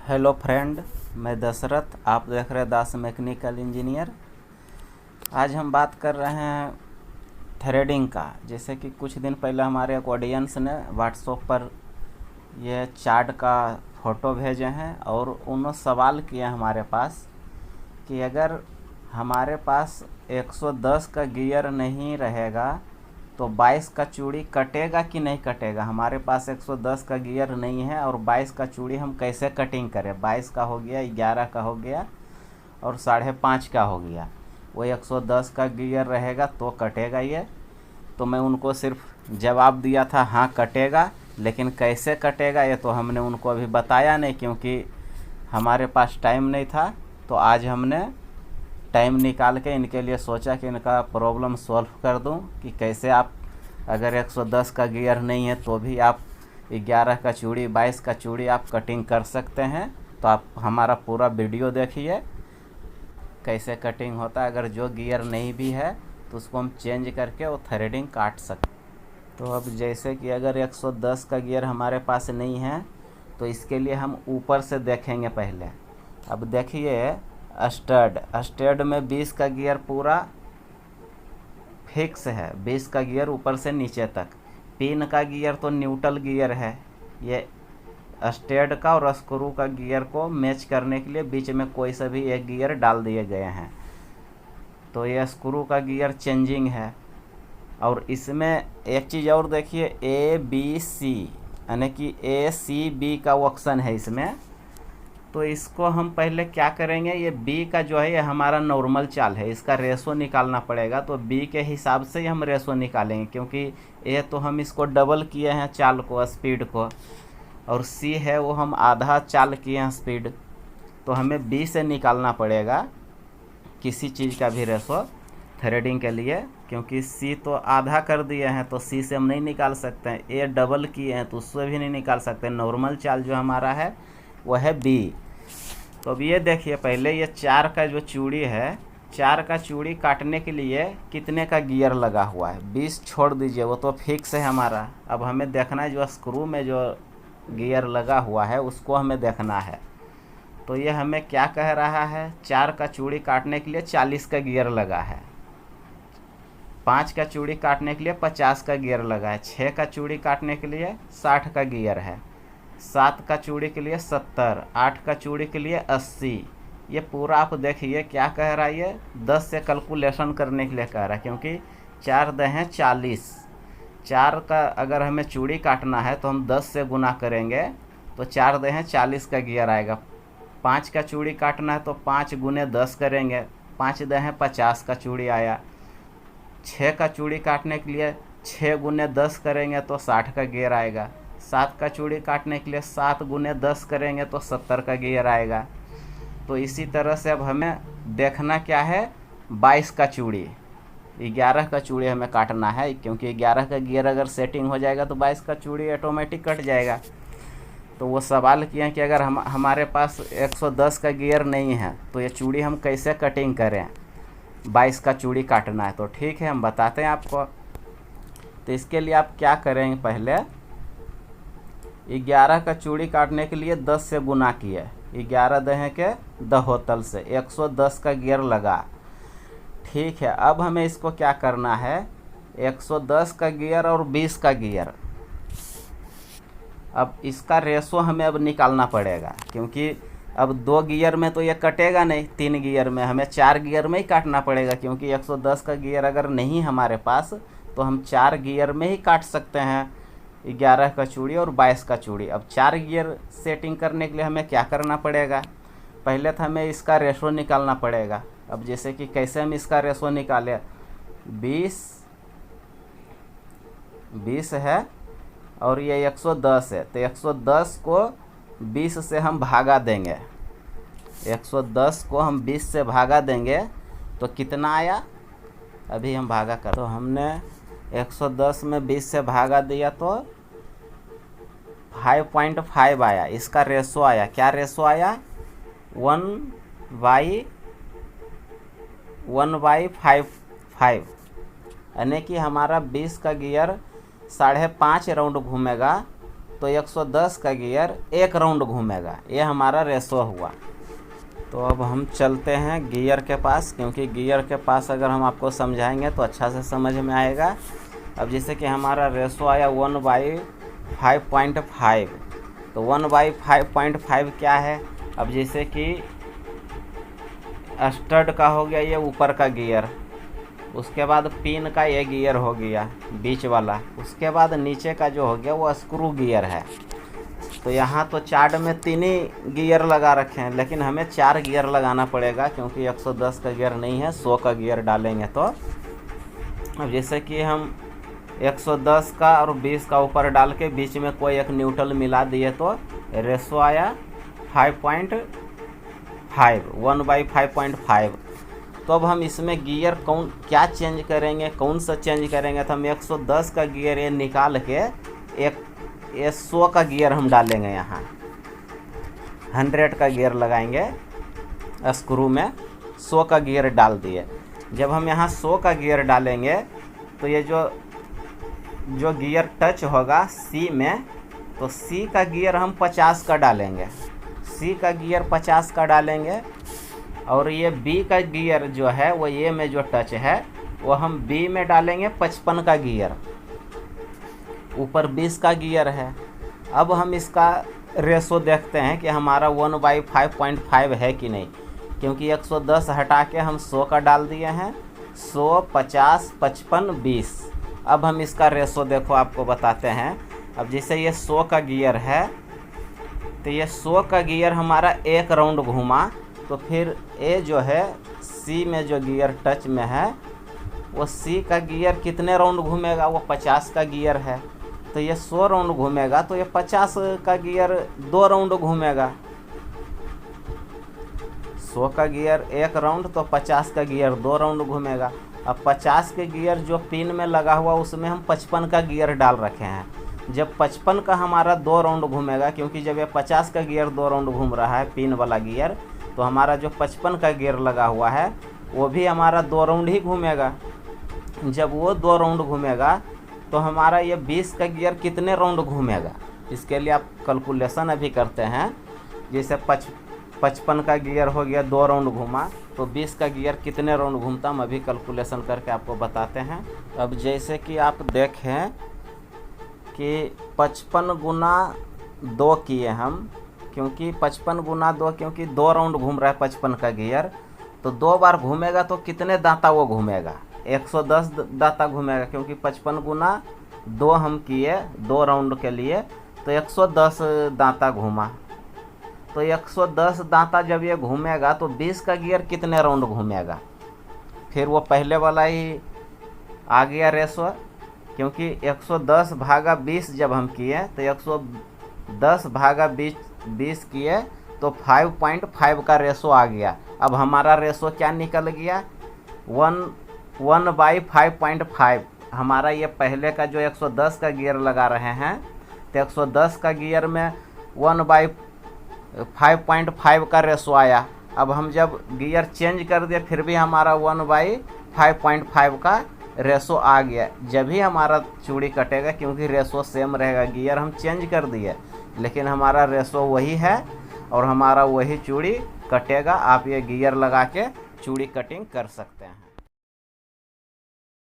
Hello friend, मैं दशरथ। आप देख रहे हैं दास मैकेनिकल इंजीनियर। आज हम बात कर रहे हैं थ्रेडिंग का। जैसे कि कुछ दिन पहले हमारे एक ऑडियंस ने व्हाट्सएप पर ये चार्ट का फ़ोटो भेजे हैं और उन्होंने सवाल किया हमारे पास कि अगर हमारे पास 110 का गियर नहीं रहेगा तो 22 का चूड़ी कटेगा कि नहीं कटेगा। हमारे पास 110 का गियर नहीं है और 22 का चूड़ी हम कैसे कटिंग करें। 22 का हो गया, 11 का हो गया और 5.5 का हो गया। वो 110 का गियर रहेगा तो कटेगा ये। तो मैं उनको सिर्फ जवाब दिया था हाँ कटेगा, लेकिन कैसे कटेगा ये तो हमने उनको अभी बताया नहीं, क्योंकि हमारे पास टाइम नहीं था। तो आज हमने टाइम निकाल के इनके लिए सोचा कि इनका प्रॉब्लम सॉल्व कर दूं कि कैसे आप अगर 110 का गियर नहीं है तो भी आप 11 का चूड़ी, 22 का चूड़ी आप कटिंग कर सकते हैं। तो आप हमारा पूरा वीडियो देखिए कैसे कटिंग होता है। अगर जो गियर नहीं भी है तो उसको हम चेंज करके वो थ्रेडिंग काट सकते। तो अब जैसे कि अगर 110 का गियर हमारे पास नहीं है तो इसके लिए हम ऊपर से देखेंगे पहले। अब देखिए स्टड में 20 का गियर पूरा फिक्स है, 20 का गियर ऊपर से नीचे तक। पिन का गियर तो न्यूट्रल गियर है। ये स्टड का और स्क्रू का गियर को मैच करने के लिए बीच में कोई सा भी एक गियर डाल दिए गए हैं। तो ये स्क्रू का गियर चेंजिंग है। और इसमें एक चीज़ और देखिए, ABC यानी कि ACB का ऑप्शन है इसमें। तो इसको हम पहले क्या करेंगे, ये बी का जो है ये हमारा नॉर्मल चाल है, इसका रेशो निकालना पड़ेगा। तो बी के हिसाब से ही हम रेशो निकालेंगे, क्योंकि ए तो हम इसको डबल किए हैं चाल को, स्पीड को, और सी है वो हम आधा चाल किए हैं स्पीड। तो हमें बी से निकालना पड़ेगा किसी चीज़ का भी रेशो थ्रेडिंग के लिए, क्योंकि सी तो आधा कर दिए हैं तो सी से हम नहीं निकाल सकते हैं। ए डबल किए हैं तो उससे भी नहीं निकाल सकते। नॉर्मल चाल जो हमारा है वो है बी। तो अब ये देखिए, पहले ये 4 का जो चूड़ी है, 4 का चूड़ी काटने के लिए कितने का गियर लगा हुआ है। 20 छोड़ दीजिए, वो तो फिक्स है हमारा। अब हमें देखना है जो स्क्रू में जो गियर लगा हुआ है उसको हमें देखना है। तो ये हमें क्या कह रहा है, 4 का चूड़ी काटने के लिए 40 का गियर लगा है, 5 का चूड़ी काटने के लिए 50 का गियर लगा है, 6 का चूड़ी काटने के लिए 60 का गियर है, 7 का चूड़ी के लिए 70, 8 का चूड़ी के लिए 80। ये पूरा आप देखिए क्या कह रहा है, ये 10 से कैलकुलेशन करने के लिए कह रहा है, क्योंकि 4 दहें 40। 4 का अगर हमें चूड़ी काटना है तो हम 10 से गुना करेंगे तो 4 दहें 40 का गियर आएगा। 5 का चूड़ी काटना है तो 5 गुने 10 करेंगे, 5 दहें 50 का चूड़ी आया। 6 का चूड़ी काटने के लिए 6 गुने 10 करेंगे तो 60 का गियर आएगा। 7 का चूड़ी काटने के लिए 7 गुने 10 करेंगे तो 70 का गियर आएगा। तो इसी तरह से अब हमें देखना क्या है, 22 का चूड़ी, 11 का चूड़ी हमें काटना है, क्योंकि 11 का गियर अगर सेटिंग हो जाएगा तो 22 का चूड़ी ऑटोमेटिक कट जाएगा। तो वो सवाल किए कि अगर हमारे पास 110 का गियर नहीं है तो ये चूड़ी हम कैसे कटिंग करें, 22 का चूड़ी काटना है। तो ठीक है, हम बताते हैं आपको। तो इसके लिए आप क्या करेंगे, पहले 11 का चूड़ी काटने के लिए 10 से गुना किए, 11 दहें के दहोतल से 110 का गियर लगा। ठीक है, अब हमें इसको क्या करना है, 110 का गियर और 20 का गियर, अब इसका रेशो हमें अब निकालना पड़ेगा, क्योंकि अब 2 गियर में तो ये कटेगा नहीं, 3 गियर में, हमें 4 गियर में ही काटना पड़ेगा, क्योंकि 110 का गियर अगर नहीं हमारे पास तो हम 4 गियर में ही काट सकते हैं 11 का चूड़ी और 22 का चूड़ी। अब 4 गियर सेटिंग करने के लिए हमें क्या करना पड़ेगा, पहले तो हमें इसका रेशो निकालना पड़ेगा। अब जैसे कि कैसे हम इसका रेशो निकालें, 20 है और ये 110 है, तो 110 को 20 से हम भागा देंगे, 110 को हम 20 से भागा देंगे तो कितना आया, अभी हम भागा कर, तो हमने 110 में 20 से भागा दिया तो 5.5 आया। इसका रेशो आया, क्या रेशो आया, 1/5, यानी कि हमारा 20 का गियर 5.5 राउंड घूमेगा तो 110 का गियर 1 राउंड घूमेगा। ये हमारा रेशो हुआ। तो अब हम चलते हैं गियर के पास, क्योंकि गियर के पास अगर हम आपको समझाएंगे तो अच्छा से समझ में आएगा। अब जैसे कि हमारा रेशो आया 1/5.5, तो 1/5.5 क्या है। अब जैसे कि स्टड का हो गया ये ऊपर का गियर, उसके बाद पिन का ये गियर हो गया बीच वाला, उसके बाद नीचे का जो हो गया वो स्क्रू गियर है। तो यहाँ तो चार्ट में 3 ही गियर लगा रखे हैं, लेकिन हमें 4 गियर लगाना पड़ेगा, क्योंकि 110 का गियर नहीं है, 100 का गियर डालेंगे। तो अब जैसे कि हम 110 का और 20 का ऊपर डाल के बीच में कोई एक न्यूट्रल मिला दिए तो रेशो आया 5.5, 1/5.5। तो अब हम इसमें गियर क्या चेंज करेंगे, कौन सा चेंज करेंगे। तो हम 110 का गियर ये निकाल के एक 100 का गियर हम डालेंगे। यहाँ 100 का गियर लगाएंगे स्क्रू में, 100 का गियर डाल दिए। जब हम यहाँ 100 का गियर डालेंगे तो ये जो गियर टच होगा सी में, तो सी का गियर हम 50 का डालेंगे, सी का गियर 50 का डालेंगे। और ये बी का गियर जो है वो ये में जो टच है वो हम बी में डालेंगे 55 का गियर, ऊपर 20 का गियर है। अब हम इसका रेशो देखते हैं कि हमारा 1/5.5 है कि नहीं, क्योंकि 110 हटा के हम 100 का डाल दिए हैं, 100, 50, 55, 20। अब हम इसका रेशो देखो आपको बताते हैं। अब जैसे ये 100 का गियर है, तो ये 100 का गियर हमारा 1 राउंड घूमा, तो फिर ये जो है सी में जो गियर टच में है वो सी का गियर कितने राउंड घूमेगा, वो 50 का गियर है। तो ये 100 राउंड घूमेगा, तो ये 50 का गियर 2 राउंड घूमेगा। 100 का गियर 1 राउंड, तो 50 का गियर 2 राउंड घूमेगा। अब 50 के गियर जो पिन में लगा हुआ उसमें हम 55 का गियर डाल रखे हैं। जब 55 का हमारा 2 राउंड घूमेगा, क्योंकि जब ये 50 का गियर 2 राउंड घूम रहा है पिन वाला गियर, तो हमारा जो 55 का गियर लगा हुआ है वो भी हमारा 2 राउंड ही घूमेगा। जब वो 2 राउंड घूमेगा तो हमारा ये 20 का गियर कितने राउंड घूमेगा, इसके लिए आप कैलकुलेशन अभी करते हैं। जैसे 55 का गियर हो गया 2 राउंड घूमा, तो 20 का गियर कितने राउंड घूमता, हम अभी कैलकुलेशन करके आपको बताते हैं। अब जैसे कि आप देखें कि 55 गुना 2 किए हम, क्योंकि 55 गुना 2, क्योंकि 2 राउंड घूम रहा है 55 का गियर, तो 2 बार घूमेगा तो कितने दांता वो घूमेगा, 110 दांता घूमेगा, क्योंकि 55 गुना 2 हम किए 2 राउंड के लिए, तो 110 दांता घूमा। तो 110 दांता जब ये घूमेगा तो 20 का गियर कितने राउंड घूमेगा, फिर वो पहले वाला ही आ गया रेशो, क्योंकि 110 भागा 20 जब हम किए तो 110 भागा 20 किए तो 5.5 का रेशो आ गया। अब हमारा रेशो क्या निकल गया, 1/5.5। हमारा ये पहले का जो 110 का गियर लगा रहे हैं, तो 110 का गियर में 1/5.5 का रेशो आया। अब हम जब गियर चेंज कर दिए फिर भी हमारा 1/5.5 का रेशो आ गया। जब ही हमारा चूड़ी कटेगा, क्योंकि रेशो सेम रहेगा, गियर हम चेंज कर दिए लेकिन हमारा रेशो वही है और हमारा वही चूड़ी कटेगा। आप ये गियर लगा के चूड़ी कटिंग कर सकते हैं।